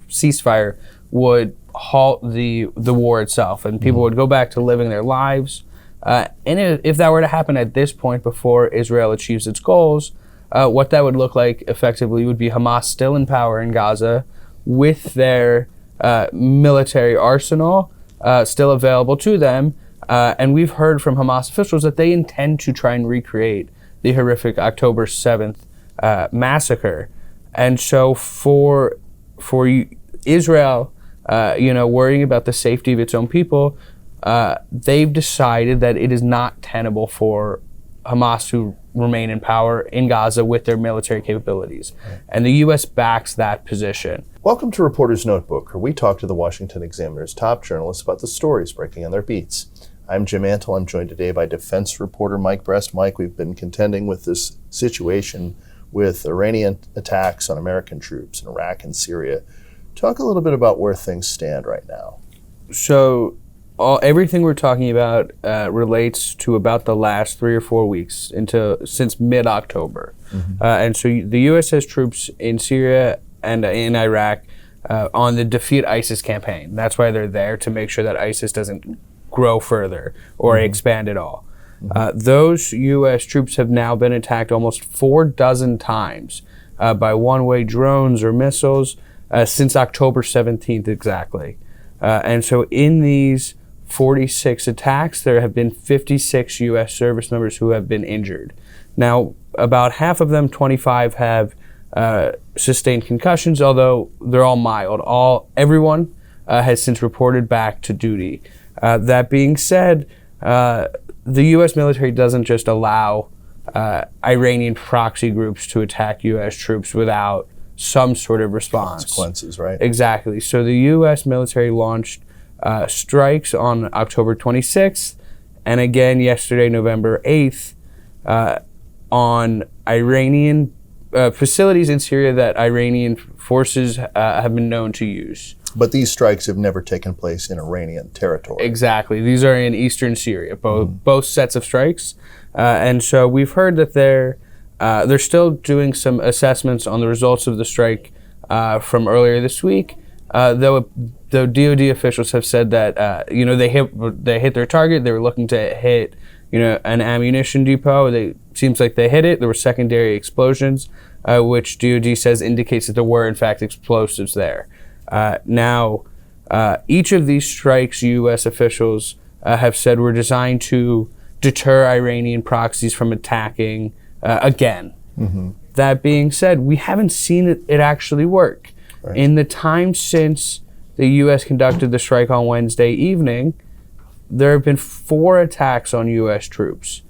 ceasefire would halt the war itself, and people would go back to living their lives. And if that were to happen at this point before Israel achieves its goals, what that would look like effectively would be Hamas still in power in Gaza with their military arsenal still available to them. And we've heard from Hamas officials that they intend to try and recreate the horrific October 7th massacre. And so for Israel, worrying about the safety of its own people, they've decided that it is not tenable for Hamas to remain in power in Gaza with their military capabilities. And the U.S. backs that position. Welcome to Reporter's Notebook, where we talk to the Washington Examiner's top journalists about the stories breaking on their beats. I'm Jim Antle. I'm joined today by defense reporter Mike Brest. Mike, we've been contending with this situation with Iranian attacks on American troops in Iraq and Syria. Talk a little bit about where things stand right now. So everything we're talking about relates to about the last 3 or 4 weeks since mid-October. And so the U.S. has troops in Syria and in Iraq on the Defeat ISIS campaign. That's why they're there, to make sure that ISIS doesn't grow further or expand at all. Those U.S. troops have now been attacked almost 4 times by one-way drones or missiles since October 17th exactly. And so in these 46 attacks, there have been 56 U.S. service members who have been injured. Now, about half of them, 25, have sustained concussions, although they're all mild. Everyone has since reported back to duty. That being said, the U.S. military doesn't just allow Iranian proxy groups to attack U.S. troops without some sort of response. Consequences, right? Exactly. So the U.S. military launched strikes on October 26th and again yesterday, November 8th, on Iranian facilities in Syria that Iranian forces have been known to use. But these strikes have never taken place in Iranian territory. Exactly. These are in eastern Syria, both sets of strikes. And so we've heard that they're still doing some assessments on the results of the strike from earlier this week, though DoD officials have said that they hit their target. They were looking to hit an ammunition depot. It seems like they hit it. There were secondary explosions, which DoD says indicates that there were in fact explosives there. Now, each of these strikes, U.S. officials have said, were designed to deter Iranian proxies from attacking again. That being said, we haven't seen it actually work. Right. In the time since the U.S. conducted the strike on Wednesday evening, there have been 4 attacks on U.S. troops.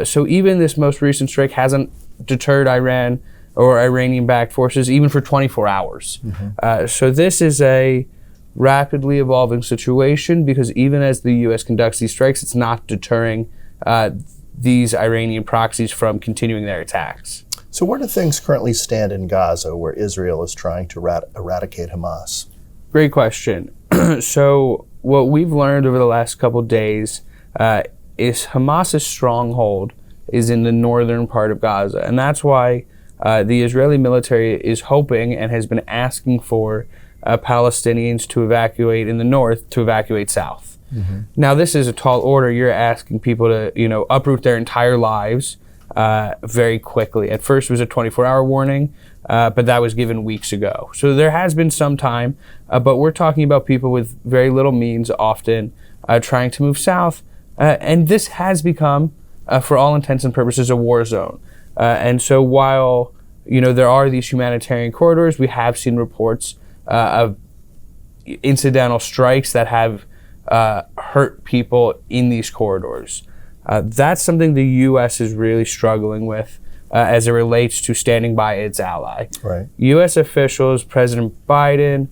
So even this most recent strike hasn't deterred Iran or Iranian-backed forces even for 24 hours. So this is a rapidly evolving situation, because even as the U.S. conducts these strikes, it's not deterring these Iranian proxies from continuing their attacks. So where do things currently stand in Gaza, where Israel is trying to eradicate Hamas? Great question. So what we've learned over the last couple of days is Hamas's stronghold is in the northern part of Gaza. And that's why the Israeli military is hoping and has been asking for Palestinians to evacuate in the north to evacuate south. Now, this is a tall order. You're asking people to, uproot their entire lives very quickly. At first, it was a 24-hour warning, but that was given weeks ago. So there has been some time, but we're talking about people with very little means, often trying to move south. And this has become, for all intents and purposes, a war zone. And so while, there are these humanitarian corridors, we have seen reports of incidental strikes that have hurt people in these corridors. That's something the U.S. is really struggling with as it relates to standing by its ally. Right. U.S. officials, President Biden,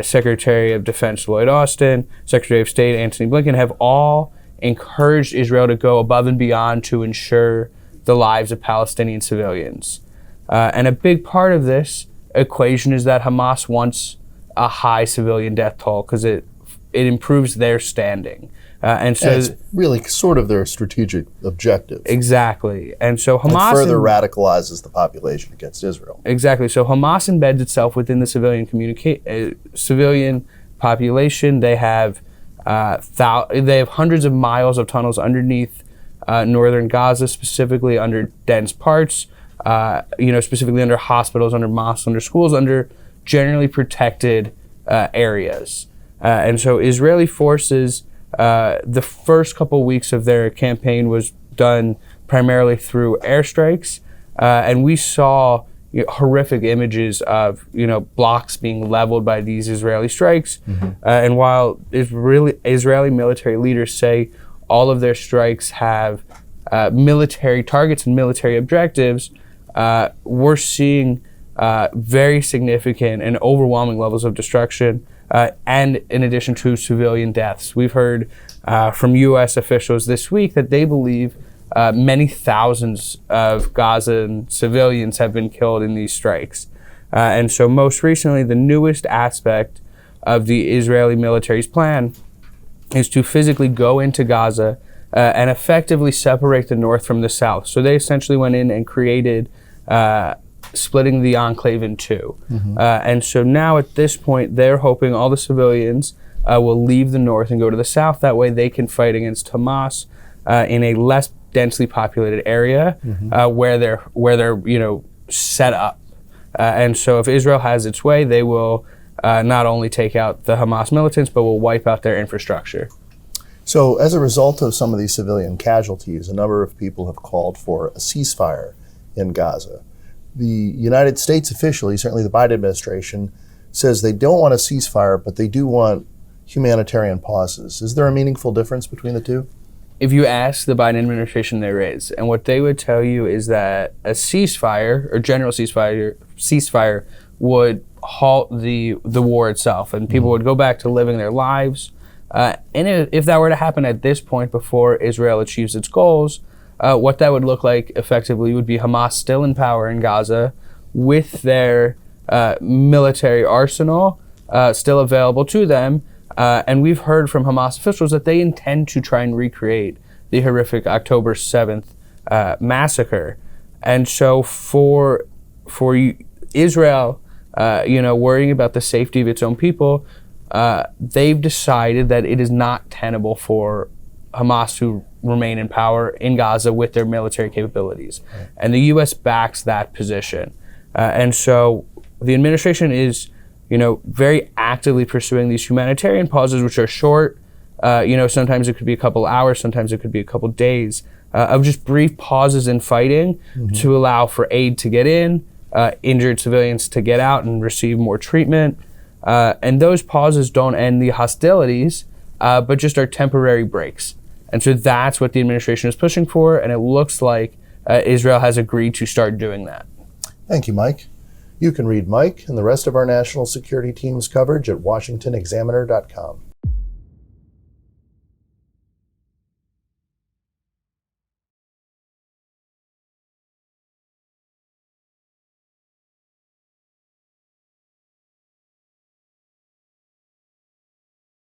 Secretary of Defense Lloyd Austin, Secretary of State Antony Blinken, have all encouraged Israel to go above and beyond to ensure the lives of Palestinian civilians. And a big part of this equation is that Hamas wants a high civilian death toll, because it it improves their standing. And so it's really sort of their strategic objective. Exactly. And so Hamas... It further radicalizes the population against Israel. Exactly. So Hamas embeds itself within the civilian population. They have hundreds of miles of tunnels underneath northern Gaza, specifically under dense parts, specifically under hospitals, under mosques, under schools, under generally protected areas. And so Israeli forces... the first couple weeks of their campaign was done primarily through airstrikes, and we saw horrific images of blocks being leveled by these Israeli strikes. And while Israeli military leaders say all of their strikes have military targets and military objectives, we're seeing very significant and overwhelming levels of destruction. And in addition to civilian deaths. We've heard from U.S. officials this week that they believe many thousands of Gazan civilians have been killed in these strikes. And so most recently, the newest aspect of the Israeli military's plan is to physically go into Gaza and effectively separate the north from the south. So they essentially went in and created splitting the enclave in two. And so now at this point, they're hoping all the civilians will leave the north and go to the south. That way they can fight against Hamas in a less densely populated area where they're set up. And so if Israel has its way, they will not only take out the Hamas militants, but will wipe out their infrastructure. So as a result of some of these civilian casualties, a number of people have called for a ceasefire in Gaza. The United States officially, certainly the Biden administration, says they don't want a ceasefire, but they do want humanitarian pauses. Is there a meaningful difference between the two? If you ask the Biden administration, there is. And what they would tell you is that a ceasefire, or general ceasefire would halt the war itself, and people would go back to living their lives. And if that were to happen at this point before Israel achieves its goals, what that would look like effectively would be Hamas still in power in Gaza with their military arsenal still available to them. And we've heard from Hamas officials that they intend to try and recreate the horrific October 7th massacre. And so for Israel, worrying about the safety of its own people, they've decided that it is not tenable for Hamas to remain in power in Gaza with their military capabilities. Right. And the U.S. backs that position. And so the administration is, very actively pursuing these humanitarian pauses, which are short. Sometimes it could be a couple hours, sometimes it could be a couple days of just brief pauses in fighting to allow for aid to get in, injured civilians to get out and receive more treatment. And those pauses don't end the hostilities, but just are temporary breaks. And so that's what the administration is pushing for, and it looks like Israel has agreed to start doing that. Thank you, Mike. You can read Mike and the rest of our national security team's coverage at washingtonexaminer.com.